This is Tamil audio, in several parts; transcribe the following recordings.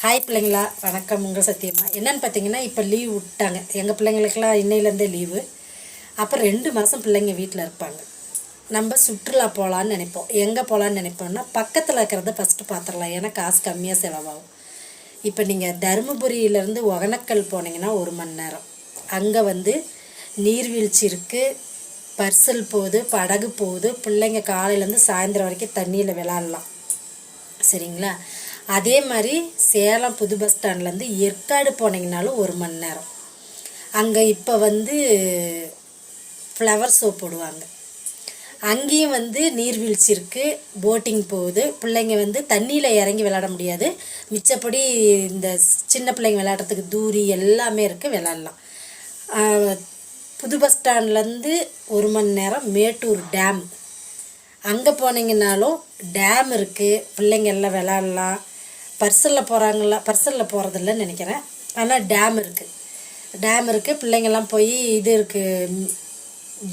ஹாய் பிள்ளைங்களா, வணக்கம். உங்கள் சத்தியம்மா. என்னென்னு பார்த்தீங்கன்னா, இப்போ லீவ் விட்டாங்க. எங்கள் பிள்ளைங்களுக்கெல்லாம் இன்னையிலேருந்தே லீவு. அப்புறம் 2 மாதம் பிள்ளைங்க வீட்டில் இருப்பாங்க. நம்ம சுற்றுலா போகலான்னு நினைப்போம். எங்கே போகலான்னு நினைப்போம்னா, பக்கத்தில் இருக்கிறத ஃபஸ்ட்டு பார்த்துடலாம். ஏன்னா காசு கம்மியாக செலவாகும். இப்போ நீங்கள் தருமபுரியிலேருந்து ஒகேனக்கல் போனீங்கன்னா 1 மணி நேரம். அங்கே நீர்வீழ்ச்சி இருக்குது, பர்சல் போகுது, படகு போகுது. பிள்ளைங்க காலையிலேருந்து சாயந்தரம் வரைக்கும் தண்ணியில் விளாட்லாம். சரிங்களா? அதே மாதிரி சேலம் புது பஸ் ஸ்டாண்ட்லேருந்து ஏற்காடு போனீங்கனாலும் 1 மணி நேரம். அங்கே இப்போ ஃப்ளவர் ஷோ போடுவாங்க. அங்கேயும் நீர்வீழ்ச்சி இருக்குது, போட்டிங் போகுது. பிள்ளைங்க தண்ணியில் இறங்கி விளையாட முடியாது. மிச்சப்படி இந்த சின்ன பிள்ளைங்க விளையாடுறதுக்கு தூரி எல்லாமே இருக்குது, விளையாடலாம். புது பஸ் ஸ்டாண்ட்லேருந்து 1 மணி நேரம் மேட்டூர் டேம். அங்கே போனீங்கன்னாலும் டேம் இருக்குது, பிள்ளைங்க எல்லாம் விளாட்லாம். பர்சலில் போகிறதில்லன்னு நினைக்கிறேன். ஆனால் டேம் இருக்குது, பிள்ளைங்கள்லாம் போய் இது இருக்குது,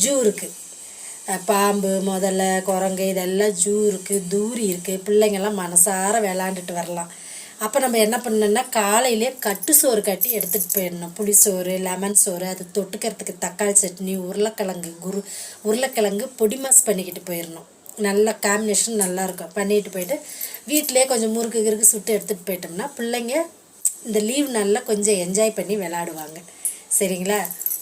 ஜூ இருக்குது. பாம்பு முதல்ல குரங்கு இதெல்லாம் ஜூ இருக்குது, தூரி இருக்குது. பிள்ளைங்கள்லாம் மனசார விளாண்டுட்டு வரலாம். அப்போ நம்ம என்ன பண்ணணும்னா, காலையிலே கட்டு சோறு கட்டி எடுத்துகிட்டு போயிடணும். புளி சோறு, லெமன் சோறு, அது தொட்டுக்கிறதுக்கு தக்காளி சட்னி, உருளைக்கிழங்கு பொடி மாஸ் பண்ணிக்கிட்டு போயிடணும். நல்ல காம்பினேஷன் நல்லாயிருக்கும். பண்ணிட்டு போயிட்டு வீட்டிலே கொஞ்சம் முறுக்கு சுட்டு எடுத்துகிட்டு போயிட்டோம்னா பிள்ளைங்க இந்த லீவ் நல்லா கொஞ்சம் என்ஜாய் பண்ணி விளையாடுவாங்க. சரிங்களா?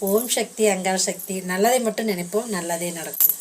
ஓம் சக்தி, அங்கார சக்தி. நல்லதை மட்டும் நினைப்போம், நல்லதே நடக்கும்.